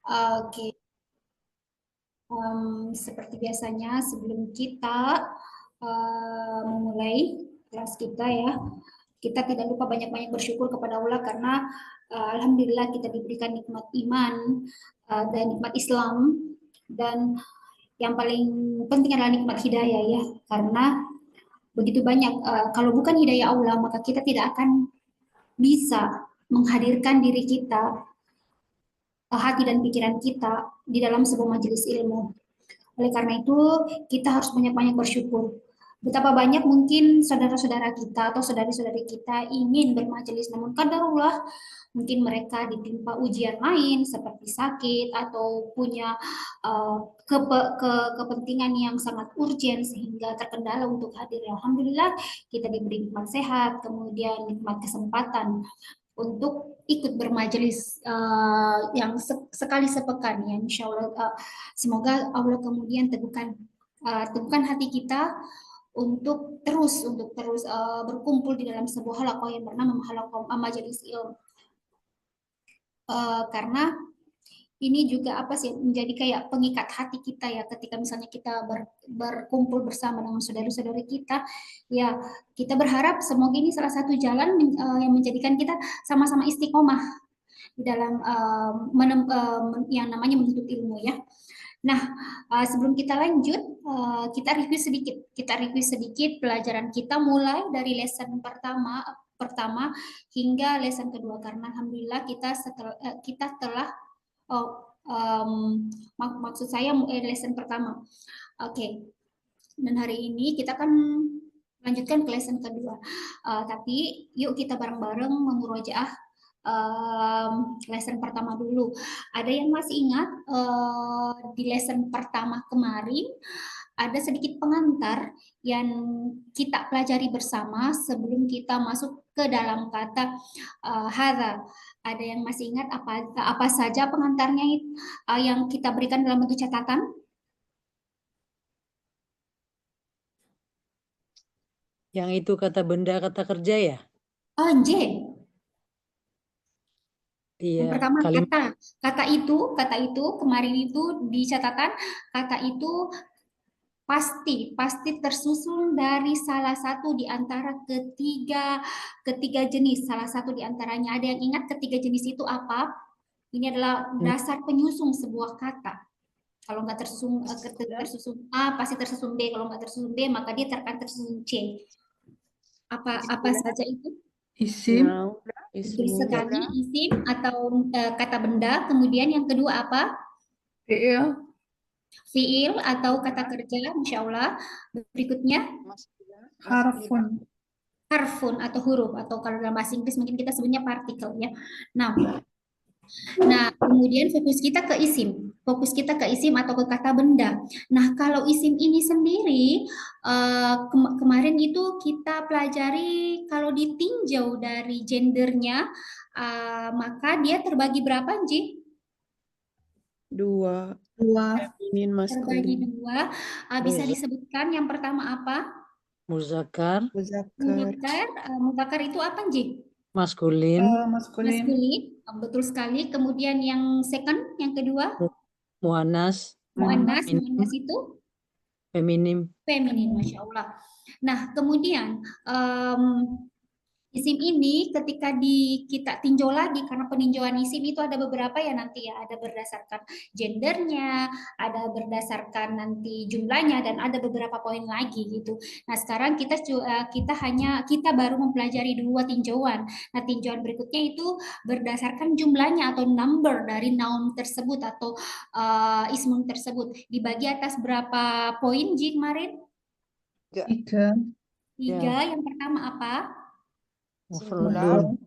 Oke, seperti biasanya sebelum kita memulai kelas kita ya, kita tidak lupa banyak-banyak bersyukur kepada Allah karena alhamdulillah kita diberikan nikmat iman dan nikmat Islam, dan yang paling penting adalah nikmat hidayah ya, karena begitu banyak kalau bukan hidayah Allah maka kita tidak akan bisa menghadirkan diri kita, hati dan pikiran kita di dalam sebuah majelis ilmu. Oleh karena itu, kita harus banyak-banyak bersyukur. Betapa banyak mungkin saudara-saudara kita atau saudari-saudari kita ingin bermajelis, namun kadarullah mungkin mereka ditimpa ujian lain seperti sakit atau punya kepentingan yang sangat urgent sehingga terkendala untuk hadir. Alhamdulillah kita diberi nikmat sehat, kemudian nikmat kesempatan untuk ikut bermajelis yang sekali sepekan ya, insya Allah. Semoga Allah kemudian teguhkan hati kita untuk terus berkumpul di dalam sebuah halaqah yang bernama halaqah majelis ilmu. Karena ini juga apa sih, menjadi kayak pengikat hati kita ya, ketika misalnya kita berkumpul bersama dengan saudara-saudari kita ya, kita berharap semoga ini salah satu jalan yang menjadikan kita sama-sama istiqomah di dalam yang namanya menuntut ilmu ya. Nah, sebelum kita lanjut, kita review sedikit pelajaran kita mulai dari lesson pertama hingga lesson kedua, karena alhamdulillah kita telah maksud saya lesson pertama. Oke. Dan hari ini kita akan lanjutkan ke lesson kedua. Tapi yuk kita bareng-bareng memurojaah lesson pertama dulu. Ada yang masih ingat di lesson pertama kemarin ada sedikit pengantar yang kita pelajari bersama sebelum kita masuk ke dalam kata hadza. Ada yang masih ingat apa saja pengantarnya yang kita berikan dalam bentuk catatan? Yang itu kata benda, kata kerja ya? J. Iya. Yang pertama kata itu kemarin itu di catatan, kata itu pasti tersusun dari salah satu di antara ketiga jenis. Salah satu di antaranya, ada yang ingat ketiga jenis itu apa? Ini adalah dasar penyusun sebuah kata. Kalau nggak tersusun A, pasti tersusun B. Kalau nggak tersusun B, maka dia akan tersusun C. Apa saja itu? Isim. Betul sekali, isim atau kata benda. Kemudian yang kedua apa? Fi'il. Fiil atau kata kerja, Masya Allah. Berikutnya? Harfun. Harfun atau huruf, atau kalau dalam bahasa Inggris mungkin kita sebutnya partikel ya. Nah, kemudian fokus kita ke isim atau ke kata benda. Nah, kalau isim ini sendiri kemarin itu kita pelajari kalau ditinjau dari gendernya, maka dia terbagi berapa, Ji? Dua. Terbagi dua. Bisa disebutkan yang pertama apa? Muzakkar. Muzakkar itu apa, Ji? Maskulin. Maskulin. Betul sekali. Kemudian yang second, yang kedua? Muannas. Muannas itu? Feminim. Masya Allah. Nah, kemudian isim ini ketika kita tinjau lagi, karena peninjauan isim itu ada beberapa ya nanti ya, ada berdasarkan gendernya, ada berdasarkan nanti jumlahnya, dan ada beberapa poin lagi gitu. Nah, sekarang kita baru mempelajari dua tinjauan. Nah, tinjauan berikutnya itu berdasarkan jumlahnya atau number dari noun tersebut atau ismun tersebut. Dibagi atas berapa poin, Ji, kemarin? 3. Yang pertama apa? Mufrodun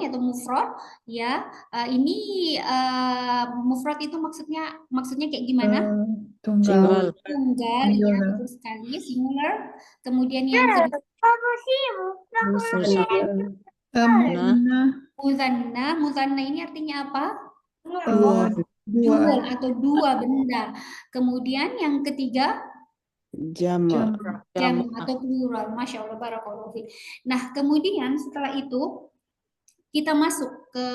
atau mufrod ya. Ini mufrod itu maksudnya kayak gimana? Tunggal. Ya, betul sekali, singular. Kemudian yang kedua muzanna ini artinya apa? Dual atau dua benda. Kemudian yang ketiga jam atau plural. Masya Allah, barakallahu fiik. Nah, kemudian setelah itu kita masuk ke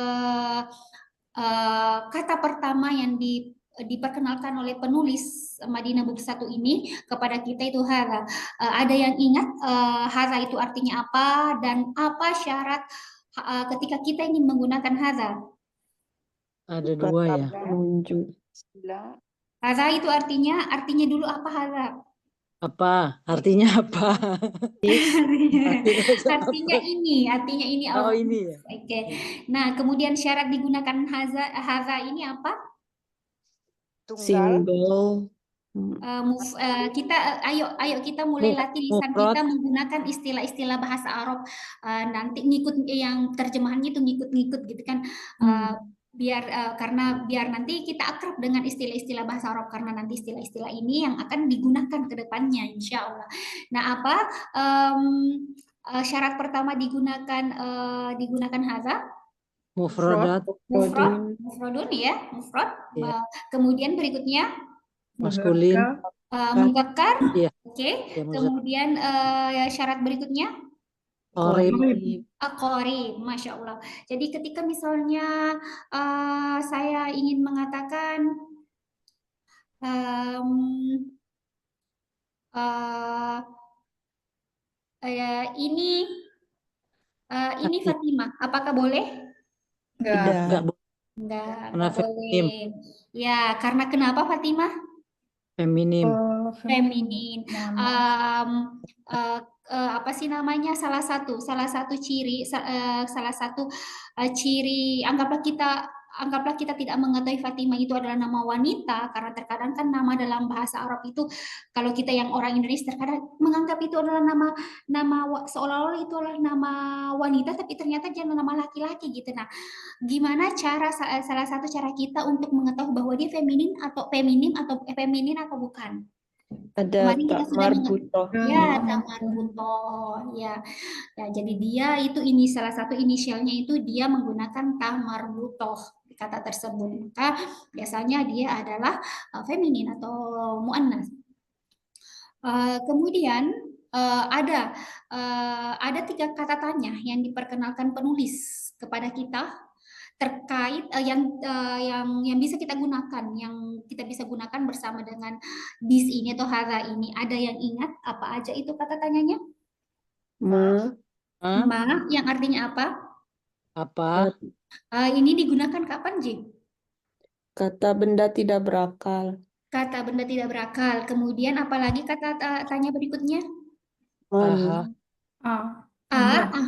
kata pertama yang diperkenalkan oleh penulis Madinah Buku 1 ini kepada kita itu hadza. Ada yang ingat hadza itu artinya apa dan apa syarat ketika kita ingin menggunakan hadza? Ada dua ya. Menunjuk. Hadza itu artinya dulu apa hadza? Apa? Artinya apa? Artinya ini Oh, Allah. ini ya. Oke. Nah, kemudian syarat digunakan hadza ini apa? Simbol. Ayo kita mulai latih lisan Mufrad. kita menggunakan istilah-istilah bahasa Arab. Nanti ngikut yang terjemahannya itu ngikut-ngikut gitu kan. Karena biar nanti kita akrab dengan istilah-istilah bahasa Arab, karena nanti istilah-istilah ini yang akan digunakan ke depannya insya Allah. Nah, apa syarat pertama digunakan hadza? Mufradat. Mufradun ya, mufrad. Iya. Kemudian berikutnya Maskulin. mudzakkar. Iya. Oke. Ya, muzakkar. Kemudian syarat berikutnya Qorib. Qorib, Masya Allah. Jadi ketika misalnya saya ingin mengatakan ini Fatimah, apakah boleh? Enggak. Enggak Karena boleh. Ya, karena kenapa Fatimah? Feminim. Feminin. Apa sih namanya? Salah satu ciri anggaplah kita tidak mengetahui Fatimah itu adalah nama wanita, karena terkadang kan nama dalam bahasa Arab itu kalau kita yang orang Indonesia terkadang menganggap itu adalah nama seolah-olah itu adalah nama wanita, tapi ternyata dia nama laki-laki gitu. Nah, gimana salah satu cara kita untuk mengetahui bahwa dia feminim atau bukan? Ada Kemarin kita tak sudah marbutoh. ya, tak marbutoh ya. Jadi dia itu salah satu inisialnya itu dia menggunakan ta marbutoh di kata tersebut. Maka biasanya dia adalah feminin atau muannas. Kemudian ada 3 kata tanya yang diperkenalkan penulis kepada kita terkait yang bisa kita gunakan, yang kita bisa gunakan bersama dengan dis ini atau hadza ini. Ada yang ingat apa aja itu kata tanyanya? Ma. Yang artinya apa? Apa? Ini digunakan kapan, Ji? Kata benda tidak berakal. Kata benda tidak berakal. Kemudian apalagi kata tanya berikutnya?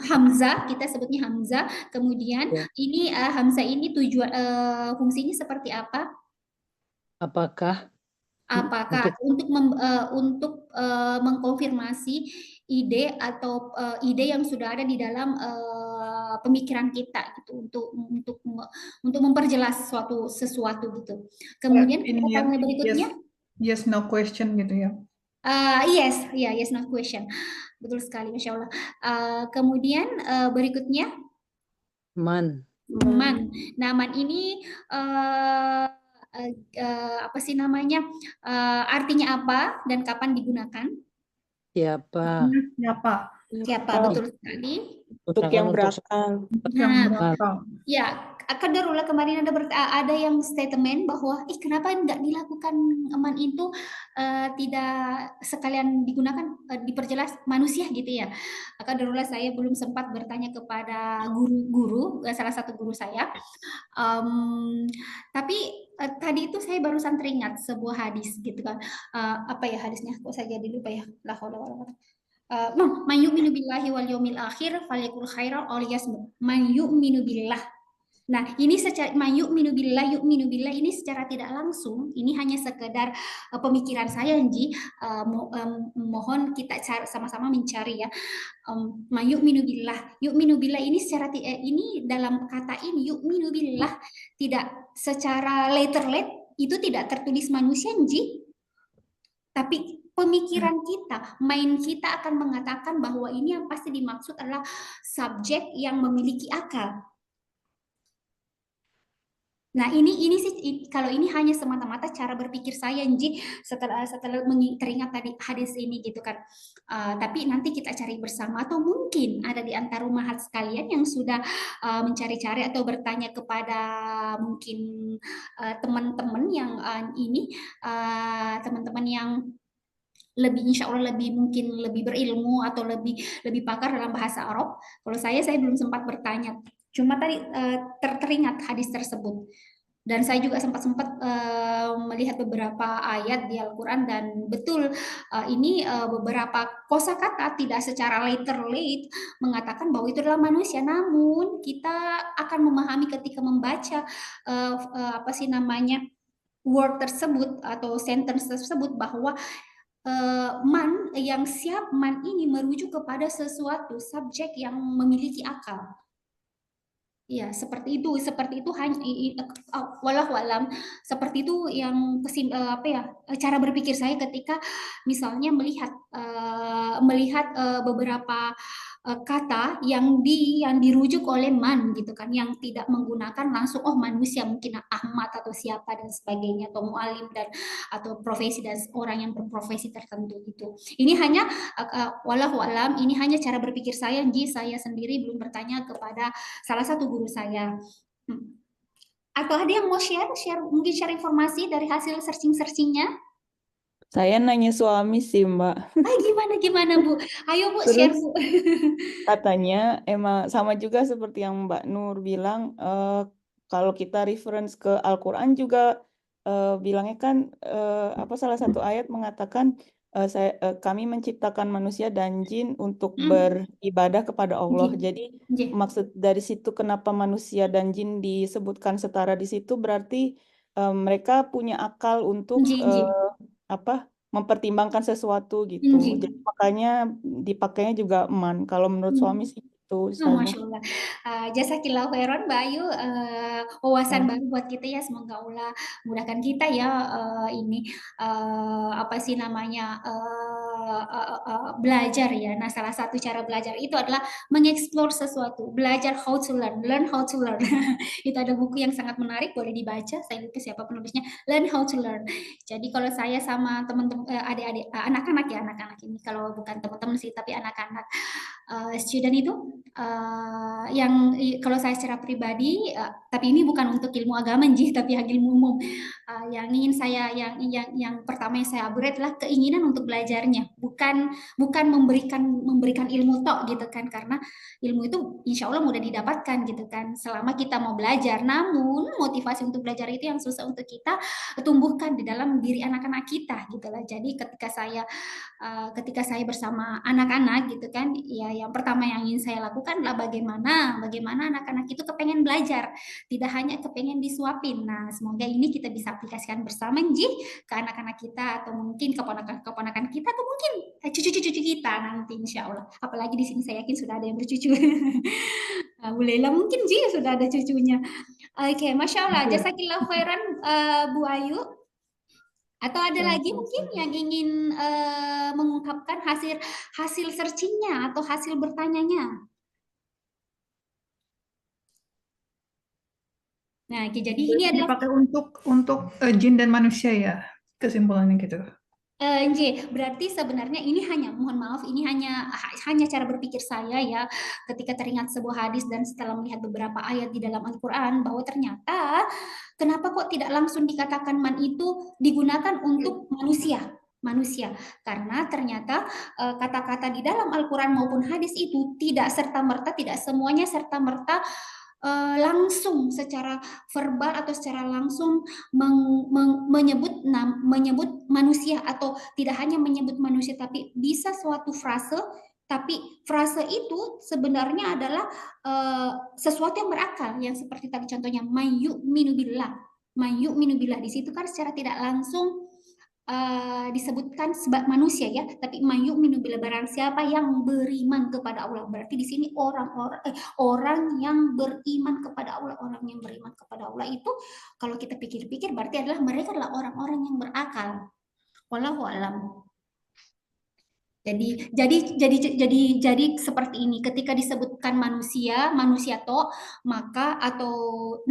Hamzah, kita sebutnya Hamzah. Kemudian ini Hamzah ini tujuan fungsinya seperti apa? Apakah? Untuk mengkonfirmasi ide atau ide yang sudah ada di dalam pemikiran kita gitu, untuk memperjelas sesuatu gitu. Kemudian kata berikutnya yes no question gitu ya. Yes no question. Betul sekali, Masya Allah. Kemudian berikutnya man. Nah, man ini apa sih namanya? Artinya apa dan kapan digunakan? Siapa? Betul sekali. Untuk yang berakal. Ya, kadarullah kemarin ada yang statement bahwa kenapa nggak dilakukan man itu tidak sekalian digunakan diperjelas manusia gitu ya. Kadarullah saya belum sempat bertanya kepada guru salah satu guru saya. Tapi tadi itu saya barusan teringat sebuah hadis gitu kan. Apa ya hadisnya? Kok saya jadi lupa ya? La haula wala quwwata. Man yu'minu billahi wal yawmil akhir falyakul khairan aw liyasmut. Man yu'minu billah. Nah, ini secara yu'minu billah ini secara tidak langsung, ini hanya sekedar pemikiran saya, Ji. Mohon kita sama-sama mencari ya. Yu'minu billah ini secara ini dalam kata ini yu'minu billah tidak secara letter itu tidak tertulis manusia, Ji. Tapi pemikiran kita, mind kita akan mengatakan bahwa ini yang pasti dimaksud adalah subjek yang memiliki akal. Nah, ini sih kalau ini hanya semata-mata cara berpikir saya Nji setelah teringat tadi hadis ini gitu kan. Tapi nanti kita cari bersama atau mungkin ada di antara umahat sekalian yang sudah mencari-cari atau bertanya kepada mungkin teman-teman yang teman-teman yang lebih insya Allah lebih mungkin lebih berilmu atau lebih pakar dalam bahasa Arab. Kalau saya belum sempat bertanya. Cuma tadi teringat hadis tersebut. Dan saya juga sempat melihat beberapa ayat di Al-Quran dan betul ini beberapa kosakata tidak secara literally mengatakan bahwa itu adalah manusia. Namun kita akan memahami ketika membaca apa sih namanya word tersebut atau sentence tersebut bahwa man ini merujuk kepada sesuatu subjek yang memiliki akal. Ya, seperti itu hanya walau alam seperti itu yang cara berpikir saya ketika misalnya melihat beberapa kata yang dirujuk oleh man gitu kan, yang tidak menggunakan langsung manusia, mungkin Ahmad atau siapa dan sebagainya, atau mualim atau profesi dan orang yang berprofesi tertentu gitu. Ini hanya walau alam, ini hanya cara berpikir saya, saya sendiri belum bertanya kepada salah satu guru saya. Atau ada yang mau mungkin share informasi dari hasil searching-searchingnya? Saya nanya suami sih, Mbak. Gimana Bu? Ayo Bu, Terus share Bu. katanya emang sama juga seperti yang Mbak Nur bilang, kalau kita reference ke Al-Quran juga bilangnya kan salah satu ayat mengatakan kami menciptakan manusia dan jin untuk beribadah kepada Allah. Jadi maksud dari situ kenapa manusia dan jin disebutkan setara di situ berarti mereka punya akal untuk mempertimbangkan sesuatu gitu. Jadi makanya dipakainya juga man. Kalau menurut suami sih itu Masya Allah. Jasakillahu khairan Mbak Ayu, wawasan baru buat kita ya. Semoga Allah mudahkan kita ya belajar ya. Nah, salah satu cara belajar itu adalah mengeksplor sesuatu, belajar how to learn how to learn. Itu ada buku yang sangat menarik, boleh dibaca. Saya lupa siapa penulisnya. Learn how to learn. Jadi kalau saya sama teman-teman adik-adik anak-anak ini, kalau bukan teman-teman sih tapi anak-anak student itu yang kalau saya secara pribadi, tapi ini bukan untuk ilmu agama tapi ilmu umum, yang ingin saya yang pertama yang saya upgrade adalah keinginan untuk belajarnya, bukan memberikan ilmu tok gitu kan, karena ilmu itu insya Allah mudah didapatkan gitu kan selama kita mau belajar. Namun motivasi untuk belajar itu yang susah untuk kita tumbuhkan di dalam diri anak-anak kita gitu lah. Jadi ketika saya bersama anak-anak gitu kan, ya yang pertama yang ingin saya lakukan adalah bagaimana anak-anak itu kepengen belajar, tidak hanya kepengen disuapin. Nah, semoga ini kita bisa aplikasikan bersama ke anak-anak kita, atau mungkin keponakan kita, atau mungkin cucu-cucu kita nanti insya Allah. Apalagi di sini saya yakin sudah ada yang bercucu. Bu Lela mungkin sudah ada cucunya. Oke, Masya Allah. Jasakillah khairan Bu Ayu. Atau ada lagi mungkin yang ingin mengungkapkan hasil searchingnya atau hasil bertanyanya? Nah, jadi ini adalah dipakai untuk jin dan manusia ya, kesimpulannya gitu. Berarti sebenarnya ini hanya, mohon maaf, ini hanya cara berpikir saya ya, ketika teringat sebuah hadis dan setelah melihat beberapa ayat di dalam Al-Quran, bahwa ternyata kenapa kok tidak langsung dikatakan man itu digunakan untuk manusia, karena ternyata kata-kata di dalam Al-Quran maupun hadis itu tidak semuanya serta-merta langsung secara verbal atau secara langsung menyebut manusia, atau tidak hanya menyebut manusia tapi bisa suatu frase, tapi frase itu sebenarnya adalah sesuatu yang berakal, yang seperti tadi contohnya mayyu'minu billah. Di situ kan secara tidak langsung disebutkan sebab manusia ya, tapi mayyu'minu billah, barang siapa yang beriman kepada Allah. Berarti di sini orang yang beriman kepada Allah, itu kalau kita pikir-pikir berarti mereka adalah orang-orang yang berakal. Wallahu alam. Jadi seperti ini. Ketika disebutkan manusia, manusia toh, maka atau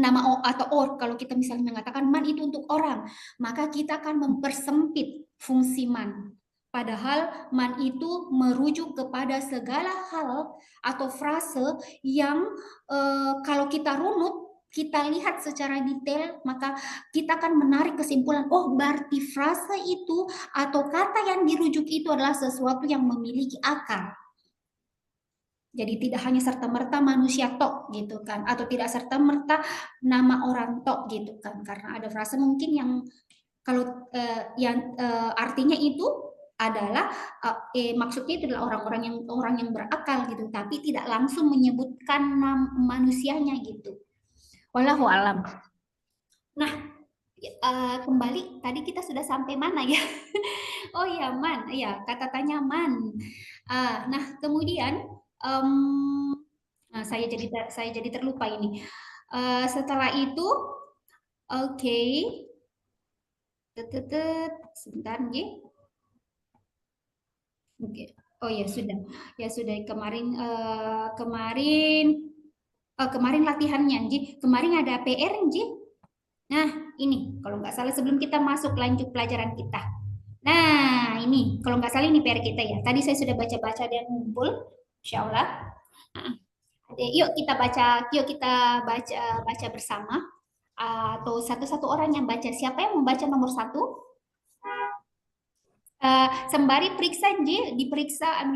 nama atau kalau kita misalnya mengatakan man itu untuk orang, maka kita akan mempersempit fungsi man. Padahal man itu merujuk kepada segala hal atau frase yang kalau kita runut, kita lihat secara detail, maka kita akan menarik kesimpulan, oh berarti frase itu atau kata yang dirujuk itu adalah sesuatu yang memiliki akar. Jadi tidak hanya serta-merta manusia tok gitu kan, atau tidak serta-merta nama orang tok gitu kan, karena ada frase mungkin yang kalau artinya itu adalah maksudnya itu adalah orang yang berakal gitu, tapi tidak langsung menyebutkan manusianya gitu. Wallahu alam. Nah, kembali tadi kita sudah sampai mana ya? Oh ya, man, ya kata tanya man. Nah, kemudian saya jadi terlupa ini. Setelah itu, oke, sebentar, nih. Oke. Oh ya sudah kemarin latihannya, Nji. Kemarin ada PR, Nji. Nah, ini kalau nggak salah sebelum kita masuk lanjut pelajaran kita. Nah, ini kalau nggak salah ini PR kita ya. Tadi saya sudah baca-baca dan ngumpul, insya Allah. Nah, yuk kita baca bersama. Atau satu-satu orang yang baca. Siapa yang membaca nomor 1? Sembari periksa, diperiksa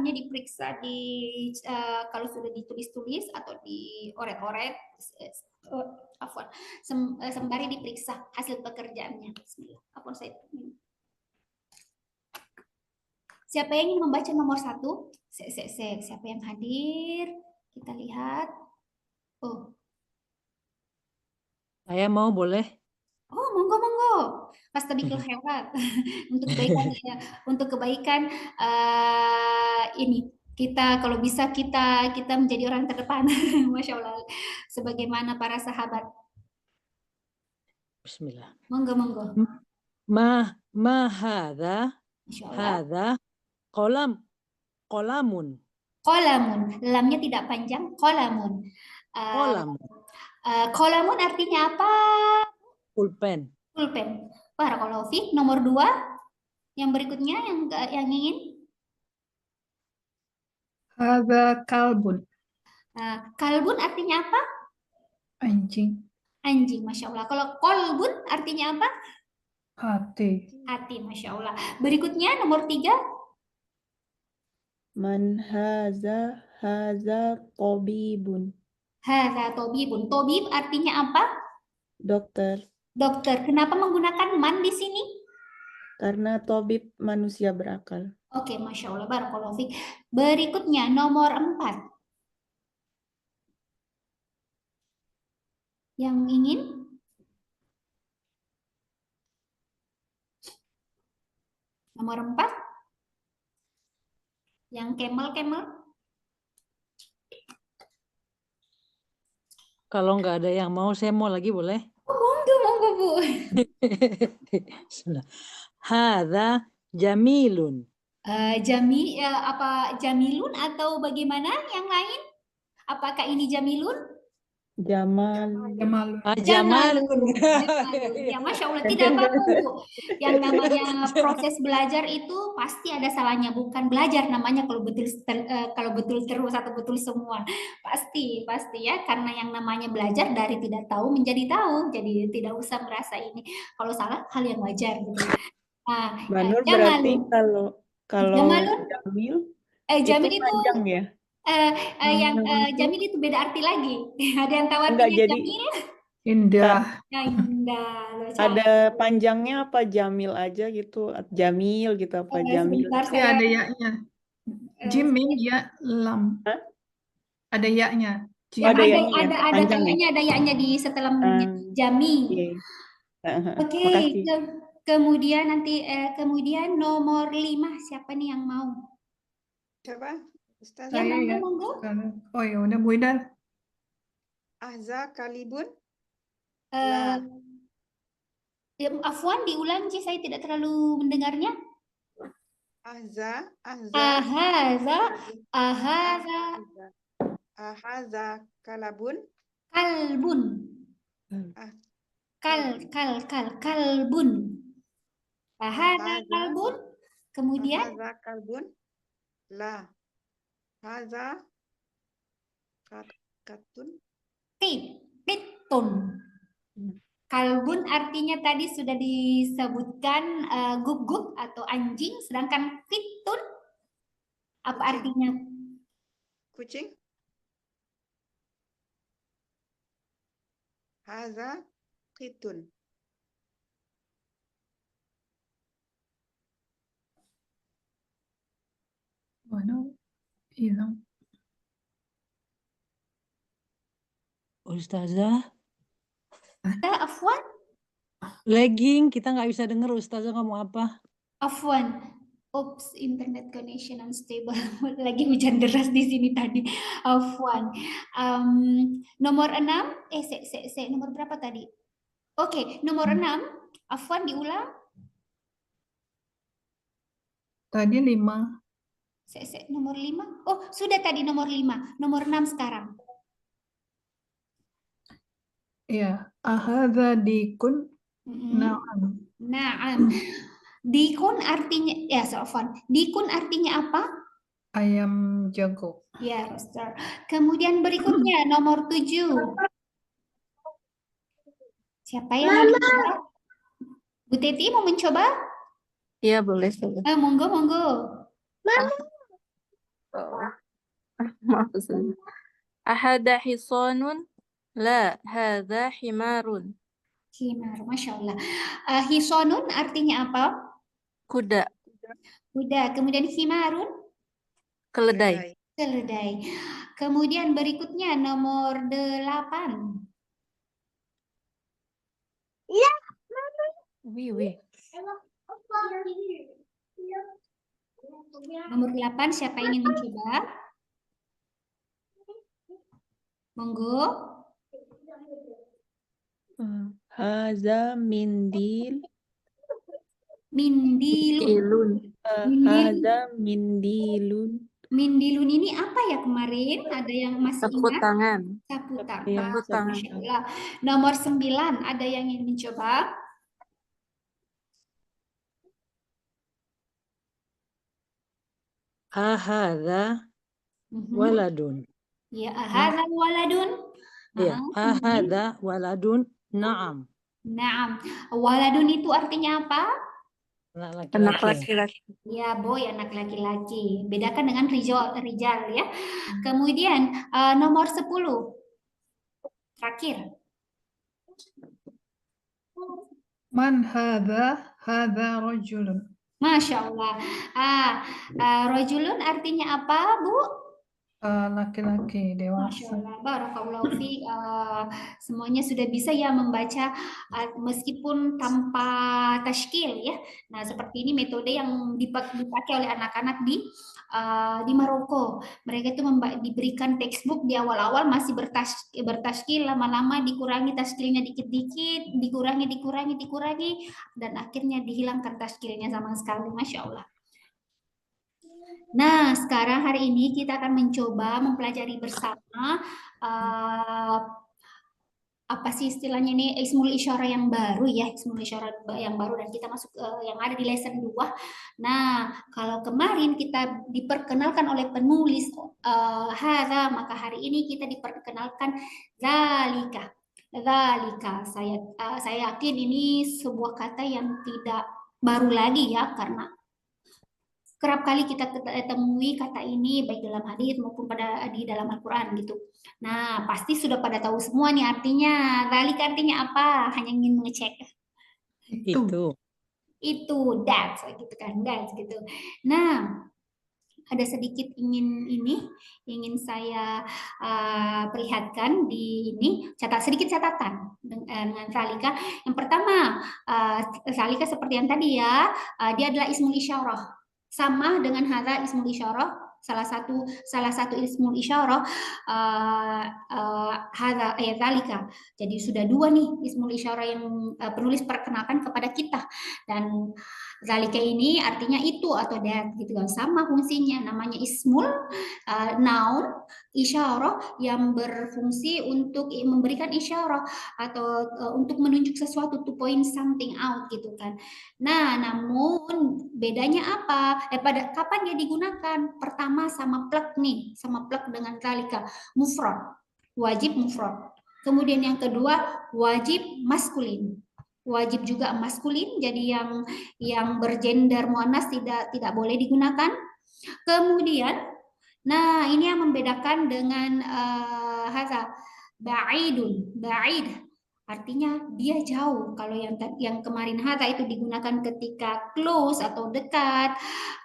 kalau sudah ditulis-tulis atau dioret-oret, sembari diperiksa hasil pekerjaannya. Bismillah. Siapa yang ingin membaca nomor 1? Siapa yang hadir? Kita lihat. Oh. Saya mau, boleh? Oh, monggo. Fastabikul khairat. Untuk kebaikan ini. Kita kalau bisa kita menjadi orang terdepan. Masya Allah. Sebagaimana para sahabat. Bismillah. Monggo. Ma hadza? Hadza qolamun. Lamnya tidak panjang, qolamun. Qolamun artinya apa? Pulpen. Barakallahu fiik. Nomor 2 yang berikutnya yang ingin. Hadza kalbun. Kalbun artinya apa? Anjing. Masya Allah. Kalau kolbun artinya apa? Hati. Masya Allah. Berikutnya nomor 3. Man haza tabibun. Haza tabibun. Tabib artinya apa? Dokter. Kenapa menggunakan man di sini? Karena tabib manusia berakal. Oke, Masya Allah. Barakallahu fiik. Berikutnya nomor 4. Yang ingin? Nomor 4. Yang camel. Kalau nggak ada yang mau, saya mau lagi, boleh? Oh, monggo, Bu. Hadza jamilun. Jamilun atau bagaimana yang lain? Apakah ini jamilun? Jamalun. Jamalun. Ya, Masya Allah, tidak apa-apa, Bu. Yang namanya proses belajar itu pasti ada salahnya, bukan belajar namanya kalau betul terus atau betul semua. Pasti ya, karena yang namanya belajar dari tidak tahu menjadi tahu. Jadi tidak usah merasa ini kalau salah hal yang wajar gitu. Banur berarti kalau Jamalun, Jamil itu panjang ya? Yang Jamil itu beda arti lagi. Ada yang tahu artinya Jamil? Indah. Indah. Ada panjangnya apa Jamil aja gitu? Jamil gitu apa Jamil? Ya, ada yaknya. Jimin ya lam. Hah? Ada yaknya. Ada kayaknya ada yaknya di setelah Jamil. Oke. Kemudian kemudian nomor 5 siapa nih yang mau? Coba. Ustazah. Saya monggo. Oh ya udah Bu Ida. Ahza kalibun. Afwan diulang, saya tidak terlalu mendengarnya. Ahza, ahaza kalabun, kalbun. Ah, Kalbun. Ahadha kalbun. Kemudian ahaza kalbun, la, haza katun, pitun. Kalbun artinya tadi sudah disebutkan guguk atau anjing, sedangkan pitun apa Kucing. artinya? kucing. Haza kitun. Bueno, hilang. Ustazah, Afwan, lagging, kita nggak bisa dengar Ustazah ngomong apa. Afwan. Oops, internet connection unstable. Lagi hujan deras di sini tadi. Afwan. Nomor 6, nomor berapa tadi? Oke, nomor 6. Afwan diulang. Tadi 5. Nomor 5. Oh, sudah tadi nomor 5. Nomor 6 sekarang. Ya, ahadha dikun. Mm-mm. Na'am. Naam. Dikun artinya Afwan. Dikun artinya apa? Ayam jago. Ya, Roster. Kemudian berikutnya nomor 7. Siapa yang mau mencoba? Bu Teti mau mencoba? Iya, boleh. Monggo, monggo. Maaf, Ustaz. Ahada hisanun, la, hadha himarun. Himar, Masya Allah. Hisonun artinya apa? Kuda, Kuda. Kemudian himarun, keledai. keledai. Kemudian berikutnya nomor 8. Wih. Nomor 8, siapa ingin mencoba? Monggo. Haza mindil. Mindilun. Ilun. Haza mindilun. Mindilun ini apa ya kemarin? Ada yang masih Sapu ingat? tangan. Sapu tangan. Iya, Sapu tangan. Masya Allah. Nomor 9, ada yang ingin mencoba? Ahadha Mhm. waladun. Ya, ahadha waladun. Ya, Kemudian, ahadha waladun. Na'am. naam. Waladun itu artinya apa? Anak Anak laki-laki. laki-laki. Ya, boy, anak laki-laki. Bedakan dengan rijal ya. Kemudian nomor 10. Terakhir. Man hadha? Hadha rajulun. Masya Allah. Rajulun artinya apa, Bu? Laki-laki Masya dewasa. Allah, barakallahu fiik. Semuanya sudah bisa ya membaca meskipun tanpa tashkil ya. Nah, seperti ini metode yang dipakai oleh anak-anak di Maroko. Mereka itu diberikan textbook di awal-awal masih bertashkil, lama-lama dikurangi tashkilnya dikit-dikit, dikurangi dan akhirnya dihilangkan tashkilnya sama sekali. Masya Allah. Nah, sekarang hari ini kita akan mencoba mempelajari bersama apa sih istilahnya ini ismul isyarah yang baru ya, ismul isyarah yang baru dan kita masuk yang ada di lesson 2. Nah, kalau kemarin kita diperkenalkan oleh penulis hadza, maka hari ini kita diperkenalkan zalika. Zalika. Saya yakin ini sebuah kata yang tidak baru lagi ya, karena kerap kali kita temui kata ini baik dalam hadis maupun di dalam Al-Quran gitu. Nah, pasti sudah pada tahu semua nih artinya. Zalika artinya apa? Hanya ingin mengecek. Itu, that gitu kan, that gitu. Nah, ada sedikit ingin saya perlihatkan di ini, sedikit catatan dengan zalika. Yang pertama, zalika seperti yang tadi ya, dia adalah ismul isyarah. Sama dengan hadza ismul isyarah, salah satu ismul isyarah hadza dzalika. Jadi sudah dua nih ismul isyarah yang penulis perkenalkan kepada kita, dan zalika ini artinya itu atau that gitu kan, sama fungsinya, namanya ismul noun isyarah yang berfungsi untuk memberikan isyarah atau untuk menunjuk sesuatu, to point something out gitu kan. Nah, namun bedanya apa? Pada kapan dia digunakan? Pertama sama plek nih, sama plek dengan zalika, mufrad, wajib mufrad. Kemudian yang kedua wajib maskulin. Wajib juga maskulin, jadi yang bergender muannas tidak boleh digunakan. Kemudian, nah ini yang membedakan dengan hadza ba'idun, ba'id artinya dia jauh. Kalau yang kemarin hadza itu digunakan ketika close atau dekat.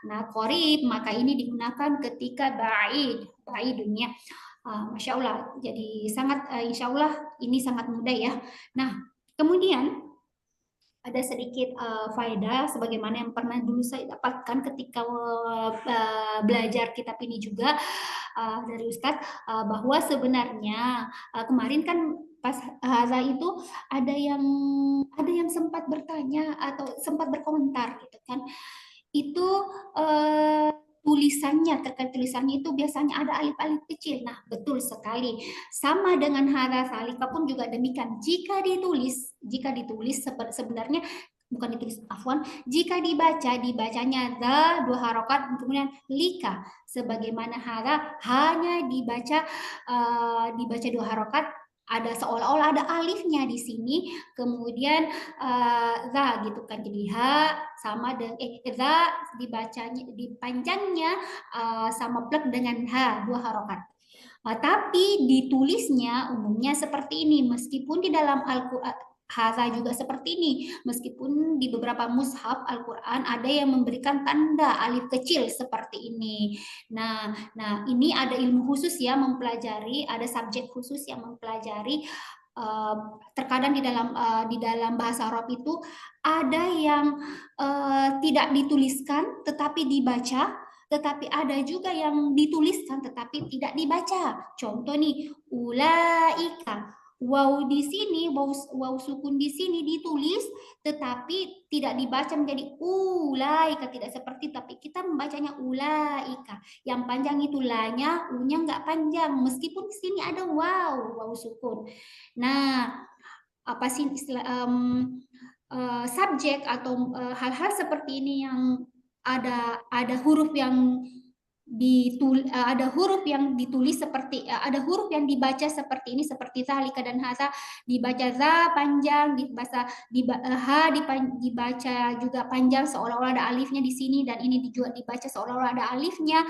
Nah, qorib maka ini digunakan ketika ba'id, ba'idun ya. Masya Allah, jadi sangat insya Allah ini sangat mudah ya. Nah, kemudian ada sedikit faedah sebagaimana yang pernah dulu saya dapatkan ketika belajar kitab ini juga dari Ustadz, bahwa sebenarnya kemarin kan pas hadza itu ada yang sempat bertanya atau sempat berkomentar gitu kan, itu terkait tulisannya itu biasanya ada alif-alif kecil. Nah, betul sekali. Sama dengan hadza zalika pun juga demikian. Jika ditulis sebenarnya bukan ditulis, afwan, jika dibacanya za dua harokat, kemudian lika, sebagaimana hadza hanya dibaca dua harokat, ada seolah-olah ada alifnya di sini, kemudian za gitu kan, jadi ha sama dengan za dipanjangnya sama plek dengan ha dua harokat. Tapi ditulisnya umumnya seperti ini, meskipun di dalam Al-Quran hadza juga seperti ini, meskipun di beberapa mushaf Al-Quran ada yang memberikan tanda alif kecil seperti ini. Nah, ini ada ilmu khusus ya mempelajari, ada subjek khusus yang mempelajari. Terkadang di dalam bahasa Arab itu ada yang tidak dituliskan tetapi dibaca, tetapi ada juga yang dituliskan tetapi tidak dibaca. Contoh nih, ulaika. Waw di sini, waw sukun di sini ditulis tetapi tidak dibaca menjadi ulaika, tidak seperti, tapi kita membacanya ulaika. Yang panjang itu la-nya, u-nya nggak panjang meskipun di sini ada waw sukun. Nah, apa sih istilah subjek atau hal-hal seperti ini yang ada huruf yang ada huruf yang ditulis seperti ada huruf yang dibaca seperti ini, seperti zalika dan hadza, dibaca za panjang, dibaca juga panjang seolah-olah ada alifnya di sini, dan ini juga dibaca seolah-olah ada alifnya,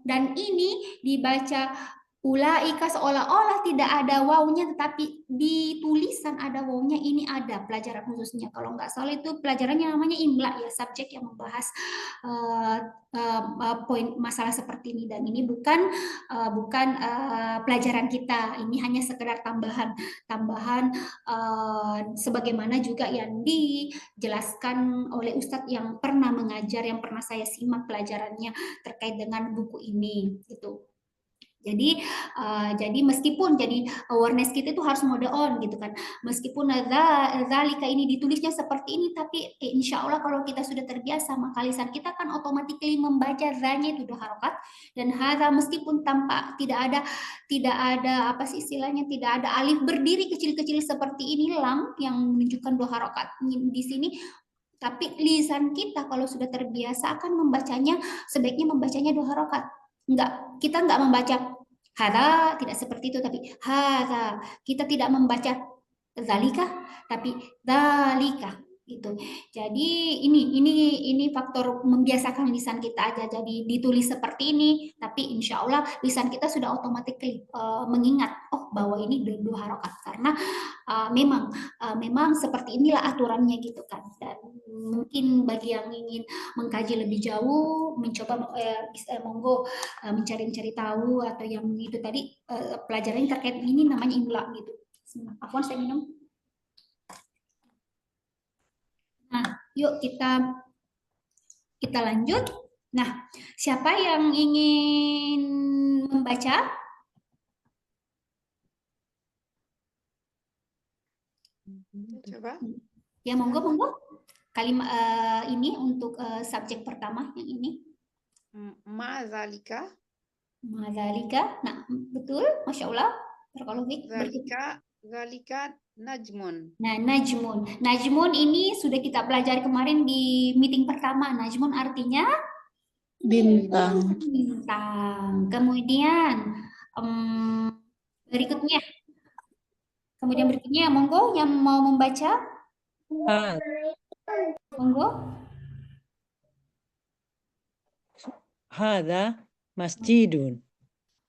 dan ini dibaca ulaika seolah-olah tidak ada wawunya, tetapi di tulisan ada wawunya. Ini ada pelajaran khususnya. Kalau nggak salah itu pelajarannya namanya imla ya, subjek yang membahas poin masalah seperti ini. Dan ini bukan pelajaran kita. Ini hanya sekedar tambahan sebagaimana juga yang dijelaskan oleh Ustadz yang pernah mengajar, yang pernah saya simak pelajarannya terkait dengan buku ini gitu. Jadi meskipun jadi awareness kita itu harus mode on gitu kan, meskipun zalika ini ditulisnya seperti ini, tapi insya Allah kalau kita sudah terbiasa maka lisan kita kan otomatis membaca za-nya itu dua harokat, dan hadza meskipun tidak ada apa sih istilahnya, tidak ada alif berdiri kecil-kecil seperti ini, lam yang menunjukkan dua harokat di sini, tapi lisan kita kalau sudah terbiasa akan membacanya, sebaiknya membacanya dua harokat. Kita nggak membaca hadza, tidak seperti itu, tapi hadza. Kita tidak membaca zalika, tapi dzalika gitu. Jadi ini faktor membiasakan lisan kita aja. Jadi ditulis seperti ini, tapi insya Allah lisan kita sudah otomatis mengingat, oh bahwa ini dua harokat, karena memang seperti inilah aturannya gitu kan. Dan mungkin bagi yang ingin mengkaji lebih jauh, mencoba bisa monggo mencari tahu, atau yang itu tadi pelajaran terkait ini namanya imla gitu. Afwan, saya minum. Nah, yuk kita lanjut. Nah, siapa yang ingin membaca? Coba. Ya, monggo. Kalimat ini untuk subjek pertama yang ini. Ma'zalika. Madzalika. Nah, betul. Masya Allah. Barakallahu fiik. Berikutnya. Zalika najmun. Nah, najmun. Najmun ini sudah kita pelajari kemarin di meeting pertama. Najmun artinya Bintang. bintang. Kemudian berikutnya. Monggo yang mau membaca. Ha- Monggo. Hada masjidun.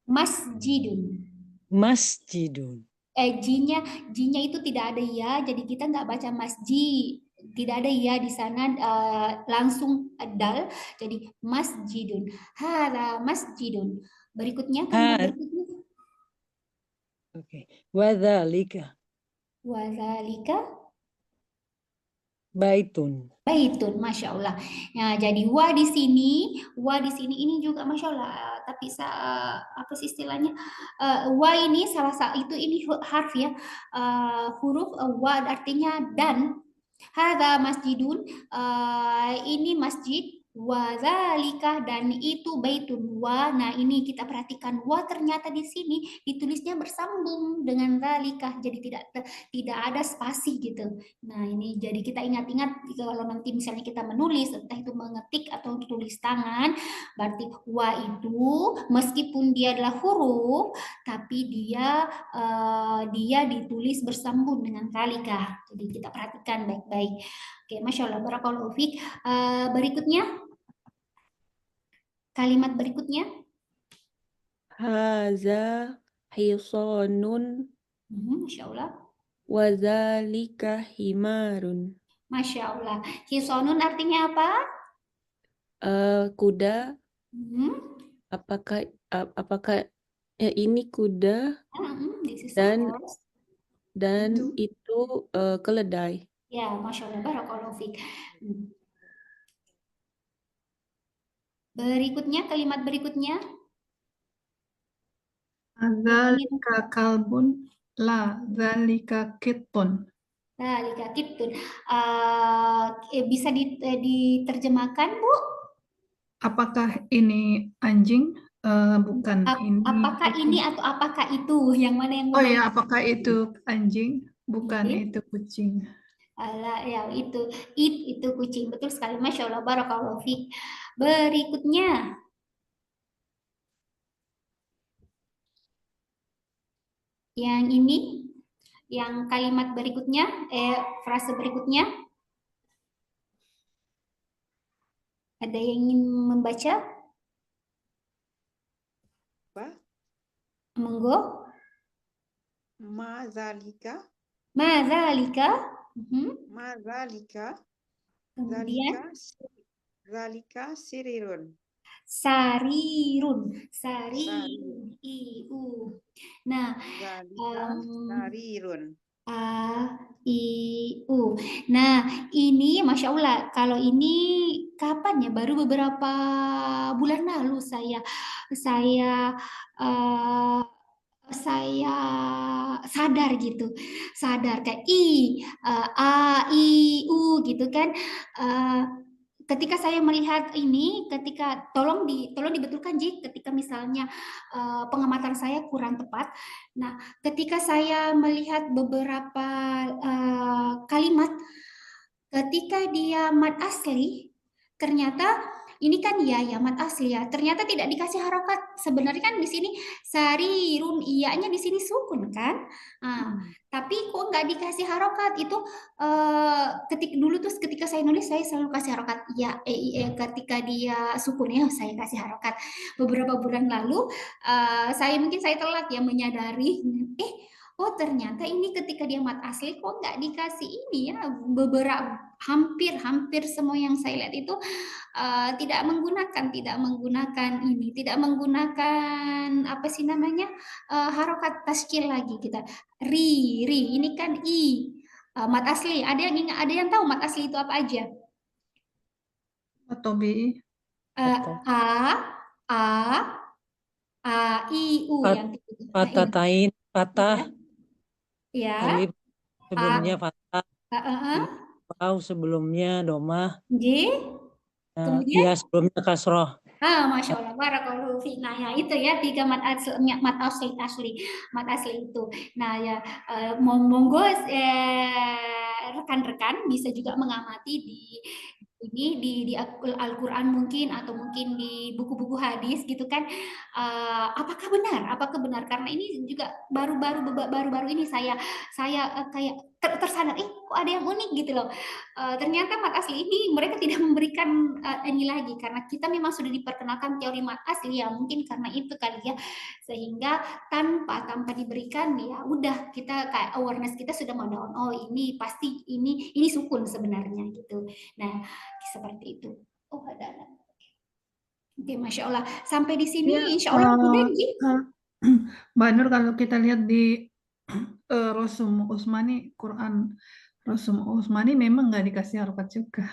Masjidun. Masjidun. Jinnya itu tidak ada ya, jadi kita nggak baca masjid. Tidak ada ya di sana, langsung dal, jadi masjidun. Hada masjidun. Berikutnya, kalimat berikutnya. Oke. Wadzalika Wadzalika baitun. baitun, masya Allah. Nah, jadi wa di sini ini juga masya Allah. Tapi apa sih istilahnya? Wa ini salah satu itu ini harf ya, huruf wa artinya dan. Hadza masjidun, ini masjid. Wa dzalika, dan itu baitun. Wa, nah ini kita perhatikan wa ternyata di sini ditulisnya bersambung dengan dzalika, jadi tidak ada spasi gitu. Nah, ini jadi kita ingat-ingat kalau nanti misalnya kita menulis, entah itu mengetik atau tulis tangan, berarti wa itu meskipun dia adalah huruf, tapi dia ditulis bersambung dengan dzalika. Jadi kita perhatikan baik-baik. Oke, masya Allah, barakallahu fiik. Berikutnya, kalimat berikutnya. Haza hisanun Masya Allah. wadzalika himarun. Masya Allah. Hisonun artinya apa? Kuda. Apakah ini kuda This is dan a horse. dan itu keledai. Ya, masya Allah, barakallahu fiik. Berikutnya, kalimat berikutnya. Dzalika kalbun, la dzalika kittun. Dzalika kittun. Bisa diterjemahkan, Bu? Apakah ini anjing? Bukan ini. Apakah ini atau apakah itu? Yang mana yang Oh benar? ya, apakah itu anjing? Bukan, Oke. itu kucing. Ya, itu kucing. Betul sekali. Masya Allah, barakallahu fiik. Berikutnya. Yang ini, yang kalimat berikutnya, frase berikutnya. Ada yang ingin membaca? Apa? Monggo. Ma'zalika. Madzalika. Ma'zalika. Kemudian Zalika sirirun. sarirun. Sarirun. Nah, Zalika sarirun. Nah, ini masya Allah. Kalau ini kapan ya? Baru beberapa bulan lalu saya sadar gitu, kayak a, i, u gitu kan. Ketika saya melihat ini, tolong dibetulkan Ji, ketika misalnya pengamatan saya kurang tepat. Nah, ketika saya melihat beberapa kalimat, ketika dia mad asli, ternyata ini kan ya mad asli ya, ternyata tidak dikasih harokat. Sebenarnya kan di sini sarirun, iyanya di sini sukun kan. Tapi kok nggak dikasih harokat itu? Ketika saya nulis, saya selalu kasih harokat ya. Ketika dia sukun ya, saya kasih harokat. Beberapa bulan lalu saya telat ya menyadari, oh ternyata ini ketika dia mat asli kok nggak dikasih ini ya. Beberapa hampir semua yang saya lihat itu tidak menggunakan apa sih namanya, harokat taskil lagi kita. Ri ini kan i, mat asli. Ada yang tahu mat asli itu apa aja? Atau bi? Atau A, I, U Fat- yang ketiga. Nah, Fatatain, fatah, ya. alif sebelumnya A, fatah, waw sebelumnya domah, J. Kemudian ya sebelumnya kasroh. Masya Allah, barakallahu fiik. Nah, ya itu ya 3 mat asli itu. Nah, ya monggo rekan-rekan bisa juga mengamati di Al-Qur'an mungkin atau mungkin di buku-buku hadis gitu kan. Apakah benar? Karena ini juga baru-baru ini saya kayak tersadar, kok ada yang unik gitu loh. Ternyata mat asli ini mereka tidak memberikan ini lagi karena kita memang sudah diperkenalkan teori mat asli ya, mungkin karena itu kali ya, sehingga tanpa diberikan ya udah kita kayak awareness kita sudah mendown, oh ini pasti ini sukun sebenarnya gitu. Nah seperti itu. Oh ada. Oke, Masya Allah. Sampai di sini Ya, insya Allah udah Ji. Mbak Nur, kalau kita lihat di Rasum Usmani, Quran Rasum Usmani memang nggak dikasih harokat juga.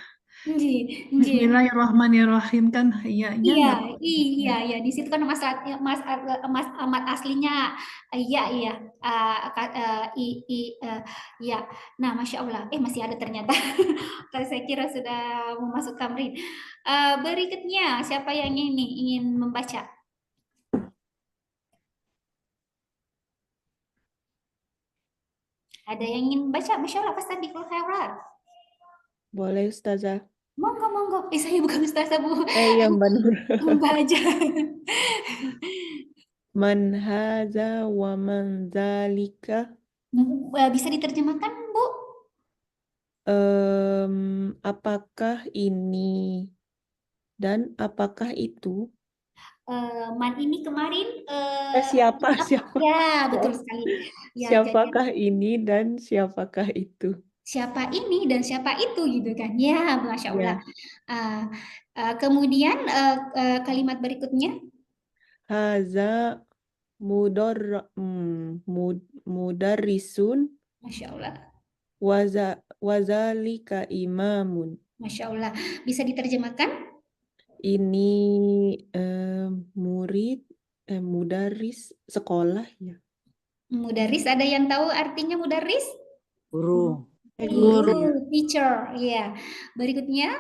Nji. Bismillahirrahmanirrahim kan iya-nya Iya, nggak iya. Di situ kan mas amat aslinya, iya. Iya. Nah, Masya Allah. Masih ada ternyata. Saya kira sudah mau masuk tamrin. Berikutnya, siapa yang ingin membaca? Ada yang ingin membaca? Masya Allah, fastabiqul khairat. Boleh Ustazah. Monggo. Saya bukan ustazah, Bu. Iya Mbak Nur. Membaca. Man hadza wa man dzalika. Bisa diterjemahkan, Bu? Apakah ini dan apakah itu? Man ini kemarin Siapa? ya betul sekali ya, Siapakah ini dan siapakah itu? siapa ini dan siapa itu gitu kan ya, Masya Allah. Ya. Kemudian kalimat berikutnya Haza mudarrisun Masya Allah, wazalika imamun. Masya Allah. Bisa diterjemahkan? Ini mudaris sekolah ya. Mudaris, ada yang tahu artinya mudaris? Guru. Guru, teacher, ya. Berikutnya?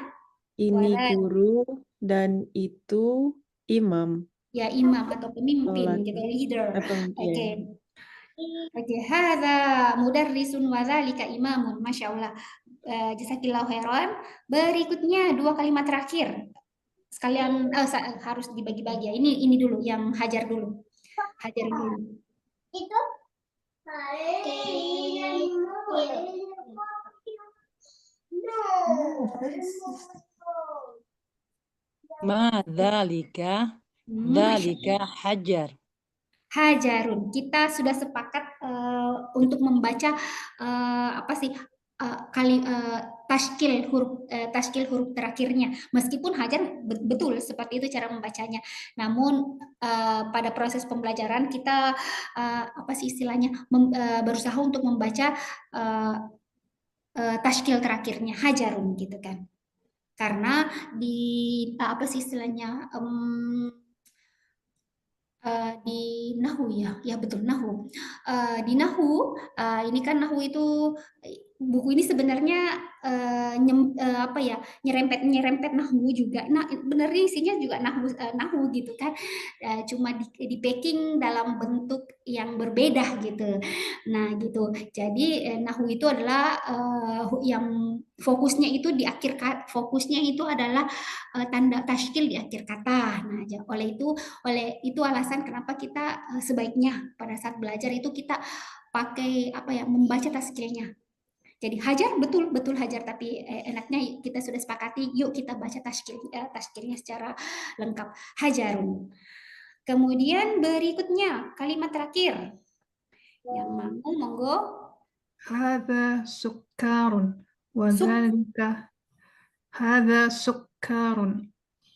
Ini guru dan itu imam. Ya, imam atau pemimpin, gitu, leader. Oke. Hadza mudarrisun wa dzalika imamun. Masya Allah. Jazakillahu khairan. Berikutnya 2 kalimat terakhir. Sekalian harus dibagi-bagi ya. Ini dulu yang hajar dulu. Itu Ma dzalika hajar. Hajarun. Kita sudah sepakat untuk membaca tashkil huruf terakhirnya. Meskipun hajar betul seperti itu cara membacanya. Namun pada proses pembelajaran kita berusaha untuk membaca tashkil terakhirnya hajarun gitu kan. Karena di di Nahu ya betul Nahu. Di Nahu ini kan Nahu itu buku ini sebenarnya nyerempet Nahu juga. Nah, benernya isinya juga Nahu gitu kan. Cuma di packing dalam bentuk yang berbeda gitu. Nah, gitu. Jadi Nahu itu adalah yang fokusnya itu di akhir kata, fokusnya itu adalah tanda tashkil di akhir kata. Nah, oleh itu alasan kenapa kita sebaiknya pada saat belajar itu kita pakai membaca tashkilnya. Jadi hajar betul hajar, tapi enaknya kita sudah sepakati yuk kita baca tashkilnya secara lengkap. Hajarun. Kemudian berikutnya kalimat terakhir. Yang mau monggo. Hadza sukkarun wa dzalika hadza sukkarun.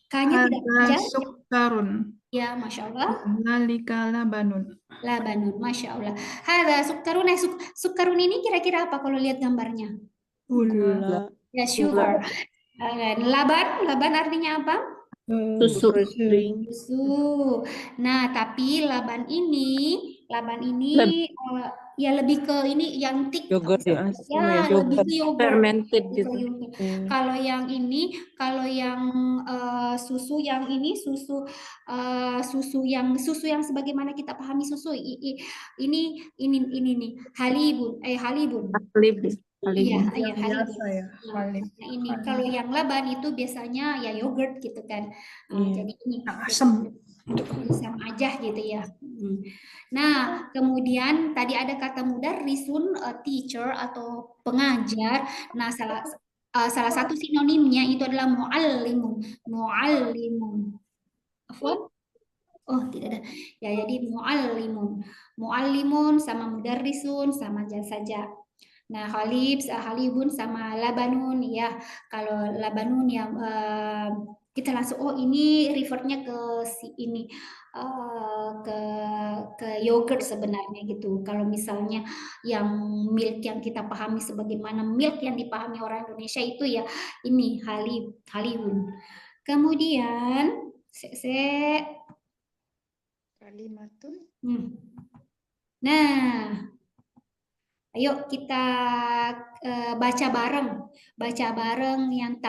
K-nya tidak hajar. Sukkarun. Ya, Masya Allah. Dzalika labanun. Labanun, Masya Allah. Hadza sukkarun. Sukkarun ini kira-kira apa kalau lihat gambarnya? Gula. Ya, sugar. Laban artinya apa? Susu. Drink. Susu. Nah, tapi laban ini Leb- ya lebih ke ini yang thick, Yogurt ya. Asin ya. lebih ke yogurt. Fermented Lebih ke gitu. yogurt. Hmm. Kalau yang susu yang ini susu yang sebagaimana kita pahami susu ini nih halibun. Halib. Iya, Halibun. iya, halibun. biasa ya, Nah, Halim. ini kalau yang laban itu biasanya ya yogurt gitu kan. Iya. Jadi ini Yang asam. sama aja gitu ya. Nah, kemudian tadi ada kata mudarrisun, teacher atau pengajar. Nah, salah satu sinonimnya itu adalah muallimun. Apa? Oh, tidak ada. Ya, jadi muallimun sama mudarrisun sama aja saja. Nah, halibun sama labanun ya. Kalau labanun yang kita langsung ini refernya ke si ini ke yogurt sebenarnya gitu. Kalau misalnya yang milk yang kita pahami sebagaimana milk yang dipahami orang Indonesia itu ya ini halibun. Kemudian Kalimatun. Nah, ayo kita baca bareng yang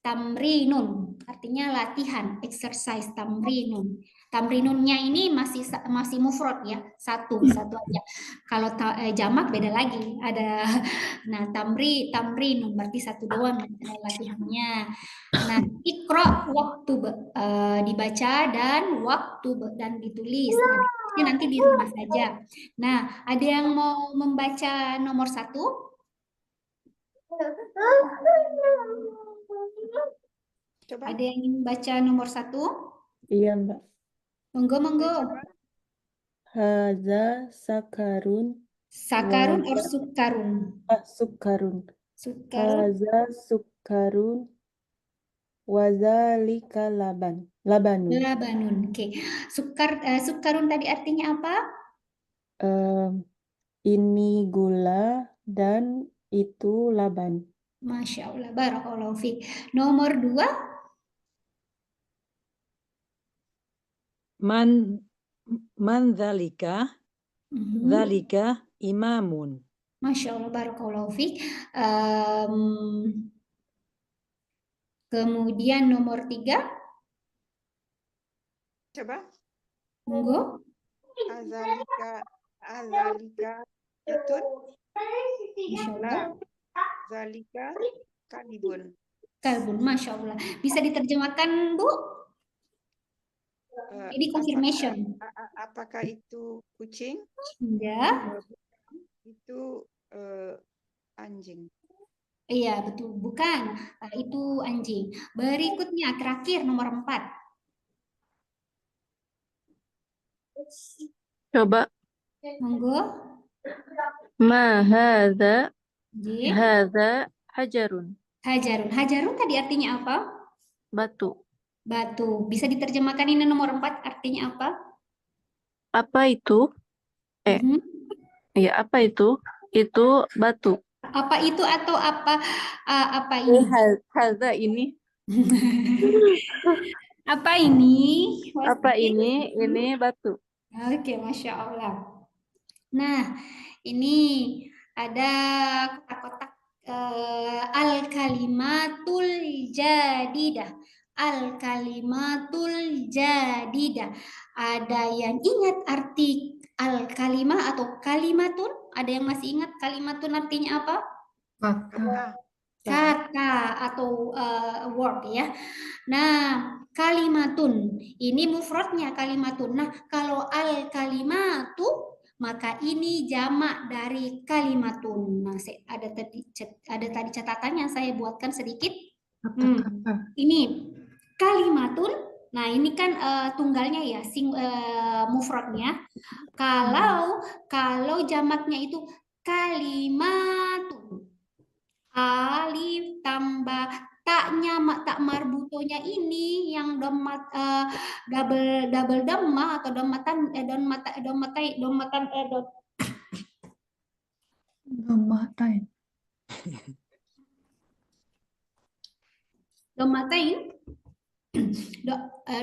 tamrinun artinya latihan, exercise tamrinun. Tamrinunnya ini masih mufrad ya, satu aja. Kalau jamak beda lagi, ada nah tamrinun berarti satu doang latihannya. Nah, ikra waktu dibaca dan waktu dan ditulis. Nah, ini nanti di rumah saja. Nah, ada yang mau membaca nomor 1? Coba. Ada yang ingin baca nomor 1? Iya, Mbak. Monggo. Coba. Haza sakarun Sakarun or waza sukarun? sukarun. Sukarun. Haza sukarun wazalika labanun. Labanun. Oke. Sukarun tadi artinya apa? Ini gula dan itu laban. Masya Allah. Barakallahu fiik. Nomor 2? Man dzalika? Dzalika imamun. Masya Allah. Barakallahu fiik. Kemudian nomor 3? Coba. Monggo. Azalika itun. Masya Allah. Zalika kalibun. Kalbun, Masya Allah. Bisa diterjemahkan, Bu? Ini confirmation. Apakah itu kucing? Enggak. Itu anjing. Iya, betul. Bukan. Itu anjing. Berikutnya, terakhir, nomor 4. Coba. Monggo. Ma hadza J. hajarun. Hajarun tadi artinya apa? Batu. Batu. Bisa diterjemahkan ini nomor 4 artinya apa? Apa itu? Ya, apa itu? Itu batu. Apa itu atau apa ini? Hadza ini. Apa ini? Apa ini? Ini batu. Oke, Masya Allah. Nah, ini ada kotak-kotak al-kalimatul jadidah. Al-kalimatul jadidah. Ada yang ingat arti al-kalimah atau kalimatun? Ada yang masih ingat kalimatun artinya apa? Kata atau word ya. Nah, kalimatun ini mufradnya kalimatun. Nah, kalau al-kalimatu maka ini jamak dari kalimatun. Nah, ada tadi catatan yang saya buatkan sedikit. Ini kalimatun. Nah, ini kan tunggalnya ya, mufradnya. Kalau jamaknya itu kalimatun. Alif tambah taknya tak marbutonya ini yang double dhammah atau dhammatan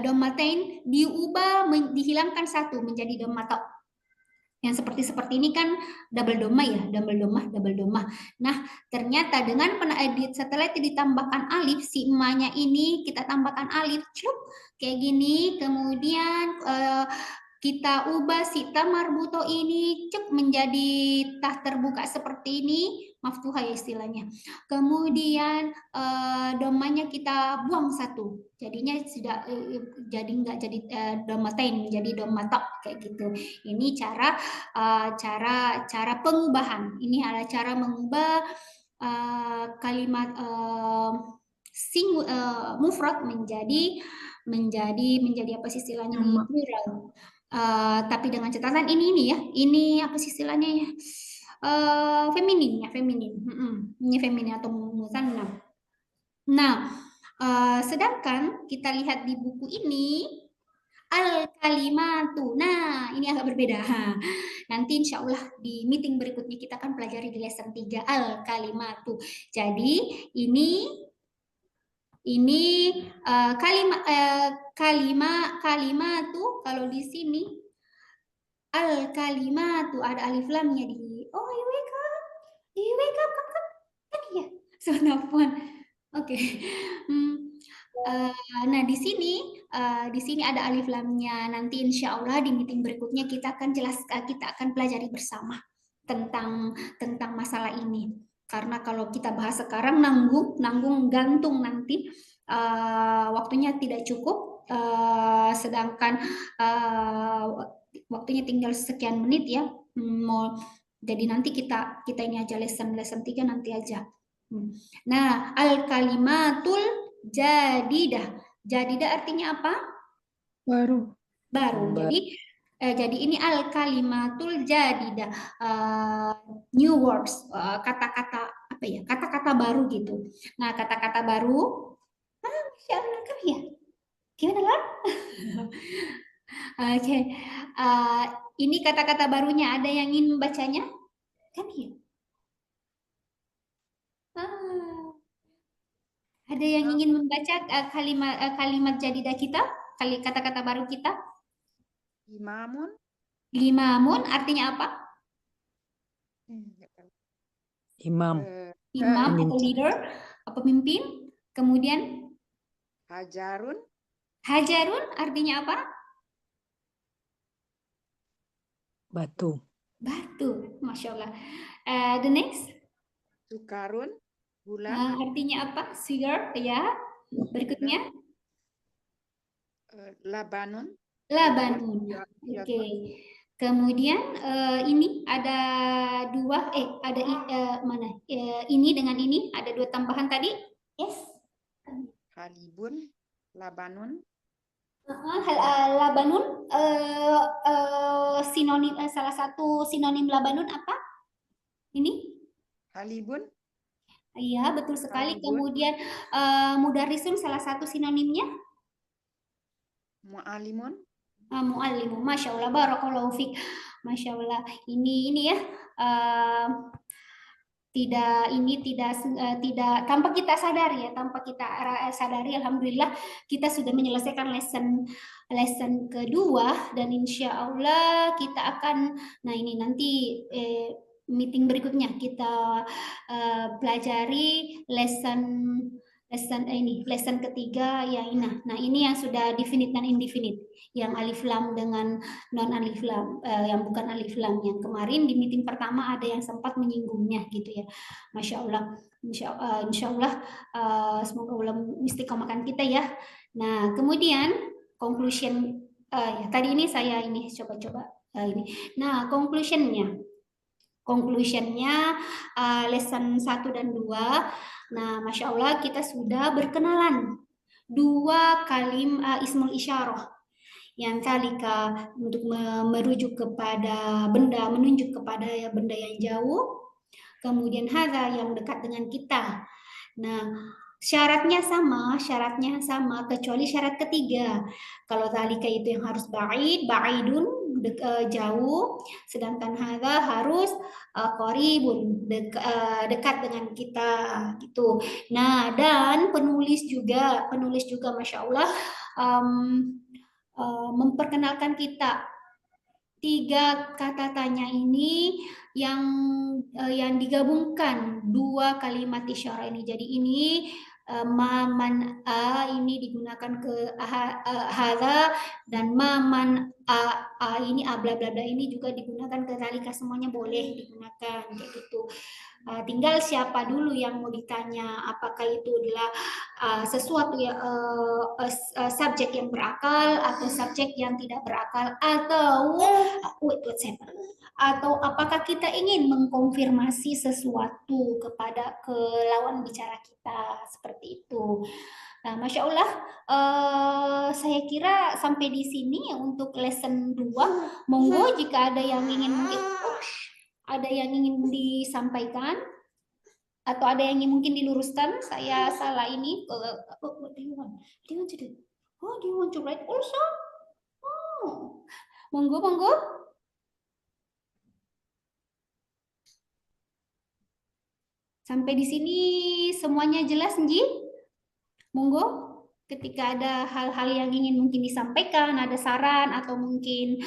Dommatain diubah, dihilangkan satu menjadi dommata. Yang seperti ini kan double domma ya, double domma. Nah, ternyata dengan setelah itu ditambahkan alif, si emaknya ini kita tambahkan alif, cuk, kayak gini, kemudian kita ubah si ta marbuto ini cuk menjadi tah terbuka seperti ini, maftuha ya istilahnya. Kemudian domanya kita buang satu, jadinya sudah jadi nggak jadi dommatain, menjadi dommata kayak gitu. Ini cara pengubahan. Ini adalah cara mengubah kalimat mufrad menjadi apa sih istilahnya nih, plural. Tapi dengan catatan ini ya, ini apa sih istilahnya ya, feminin ya, feminin. Ini feminin atau musanna. Nah, sedangkan kita lihat di buku ini al-kalimatu. Nah, ini agak berbeda. Nanti insya Allah di meeting berikutnya kita akan pelajari di lesson 3 al-kalimatu. Jadi ini kalimatu kalau di sini al-kalimatu ada alif lamnya di wake up kan ya. Sonafwan. Oke. Nah di sini ada alif lamnya. Nanti insya Allah di meeting berikutnya kita akan pelajari bersama tentang masalah ini. Karena kalau kita bahas sekarang nanggung gantung nanti waktunya tidak cukup. Sedangkan waktunya tinggal sekian menit ya. Jadi nanti kita ini aja lesson 3 nanti aja. Nah al-kalimatul jadidah. Jadidah artinya apa? Baru. Jadi ini al-kalimatul jadidah, new words, kata-kata apa ya? Kata-kata baru gitu. Nah, kata-kata baru, Masya Allah kan ya? Gimana lah? Oke. Ini kata-kata barunya, ada yang ingin membacanya? Kan ya? Ada yang ingin membaca kalimat jadidah kita? Kata-kata baru kita? Imamun artinya apa? Imam. Imam atau leader, pemimpin. Kemudian Hajarun artinya apa? Batu. Masya Allah. The next? Sukarun, gula. Artinya apa? Sugar, ya. Berikutnya? Labanun. Oke. Kemudian ini ada dua, mana? Ini dengan ini ada dua tambahan tadi. Yes. Halibun, labanun. Labanun, sinonim, salah satu sinonim labanun apa? Ini? Halibun. Iya, betul sekali. Halibun. Kemudian mudarrisun salah satu sinonimnya? Mu'alimun. Mu'allimu. Masya Allah, barakallahu fiq. Masya Allah. Ini ya. Tidak tanpa kita sadari ya, alhamdulillah kita sudah menyelesaikan lesson kedua, dan insya Allah kita akan, nah ini nanti meeting berikutnya kita pelajari lesson ketiga yang ini. Nah ini yang sudah definite dan indefinite, yang alif lam dengan non alif lam, yang bukan alif lam, yang kemarin di meeting pertama ada yang sempat menyinggungnya gitu ya. Masya Allah. Insya Allah semoga Allah istiqomahkan kita ya. Nah kemudian conclusion ya, tadi ini saya ini coba ini. Nah conclusionnya lesson 1 dan 2. Nah, Masya Allah kita sudah berkenalan dua kalim ismul isyarah, yang kalika untuk merujuk kepada benda, menunjuk kepada benda yang jauh, kemudian hadza yang dekat dengan kita. Nah, Syaratnya sama, kecuali syarat ketiga. Kalau dzalika itu yang harus ba'idun, jauh, sedangkan hadza harus qaribun, dekat dengan kita gitu. Nah, dan penulis juga Masya Allah memperkenalkan kita 3 kata tanya ini yang digabungkan 2 kalimat isyarah ini. Jadi ini man ini digunakan ke hadza, dan man ini bla bla bla ini juga digunakan ke zalika, semuanya boleh digunakan kayak gitu. Tinggal siapa dulu yang mau ditanya, apakah itu adalah sesuatu ya subjek yang berakal atau subjek yang tidak berakal, atau atau apakah kita ingin mengkonfirmasi sesuatu kepada lawan bicara kita, seperti itu. Nah, Masya Allah, saya kira sampai di sini untuk lesson 2. Monggo jika ada yang ingin disampaikan atau ada yang mungkin diluruskan, saya salah ini. What do you want to do? Oh, do you want to write also? Oh, monggo. Sampai di sini semuanya jelas, Nji? Monggo, ketika ada hal-hal yang ingin mungkin disampaikan, ada saran atau mungkin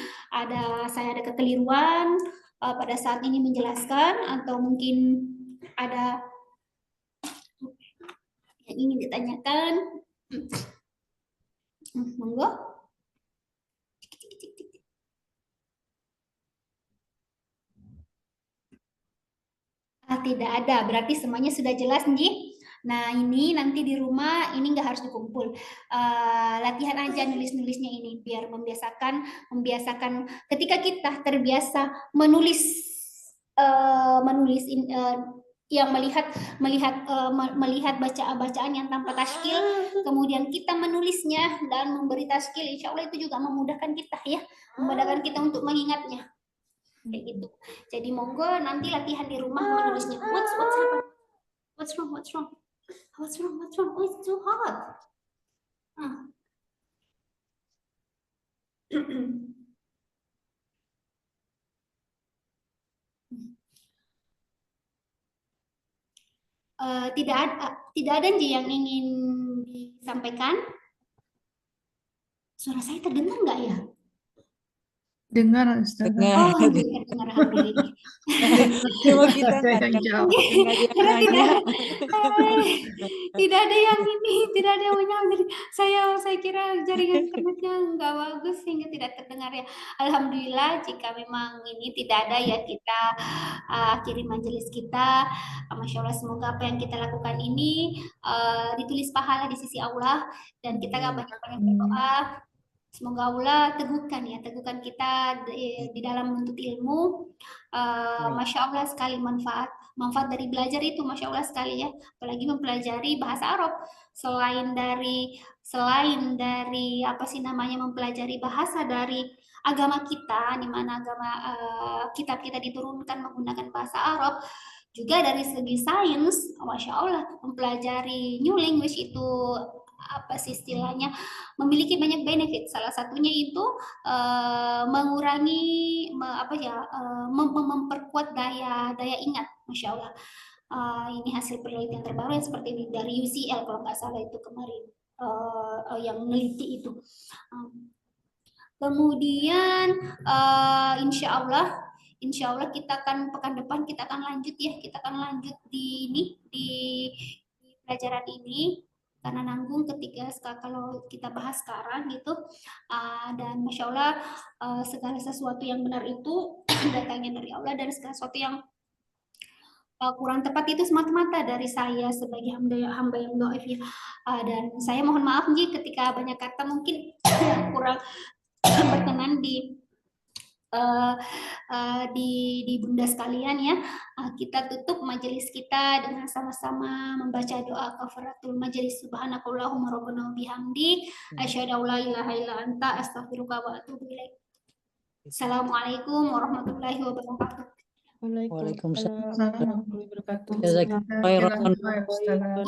saya ada kekeliruan pada saat ini menjelaskan, atau mungkin ada yang ingin ditanyakan, monggo. Tidak ada, berarti semuanya sudah jelas, Nji. Nah, ini nanti di rumah ini nggak harus dikumpul. Latihan aja nulis-nulisnya ini biar membiasakan ketika kita terbiasa menulis yang melihat bacaan yang tanpa tashkil, kemudian kita menulisnya dan memberi tashkil, insya Allah itu juga memudahkan kita ya, memudahkan kita untuk mengingatnya. Kayak gitu. Jadi monggo nanti latihan di rumah menulisnya. What's wrong? Oh, it's too hot. Tidak ada yang ingin disampaikan. Suara saya terdengar nggak ya? Dengar, Ustazah. Dengar. Oh, dengar, alhamdulillah. Cuma kita Ada nggak yang jawab. Karena tidak ada yang menjawab. Jadi saya kira jaringan internetnya nggak bagus sehingga tidak terdengar ya. Alhamdulillah, jika memang ini tidak ada ya, kita akhiri majelis kita. Masya Allah, semoga apa yang kita lakukan ini ditulis pahala di sisi Allah, dan kita gak banyak-banyak berdoa. Semoga Allah teguhkan kita di dalam menuntut ilmu. Masya Allah sekali manfaat dari belajar itu, Masya Allah sekali ya. Apalagi mempelajari bahasa Arab, selain dari mempelajari bahasa dari agama kita, di mana kitab kita diturunkan menggunakan bahasa Arab. Juga dari segi sains, Masya Allah, mempelajari new language itu istilahnya memiliki banyak benefit. Salah satunya itu mengurangi memperkuat daya ingat, Masya Allah. Ini hasil penelitian terbaru yang seperti ini dari UCL kalau nggak salah itu kemarin yang meneliti itu. Kemudian insya Allah kita akan pekan depan kita akan lanjut di pelajaran ini, karena nanggung kalau kita bahas sekarang gitu. Dan Masya Allah segala sesuatu yang benar itu datangnya dari Allah, dan segala sesuatu yang kurang tepat itu semata-mata dari saya sebagai hamba yang dhaif ya. Dan saya mohon maaf Ji ketika banyak kata mungkin kurang berkenan di bunda sekalian ya. Kita tutup majelis kita dengan sama-sama membaca doa kafaratul majelis. Subhanakallahumma rabbana bihamdik asyhadu an la ilaha illa anta astaghfiruka wa atubu ilaik. Assalamualaikum warahmatullahi wabarakatuh. Waalaikumsalam warahmatullahi wabarakatuh. Jazakallahu khairan. Ustazah.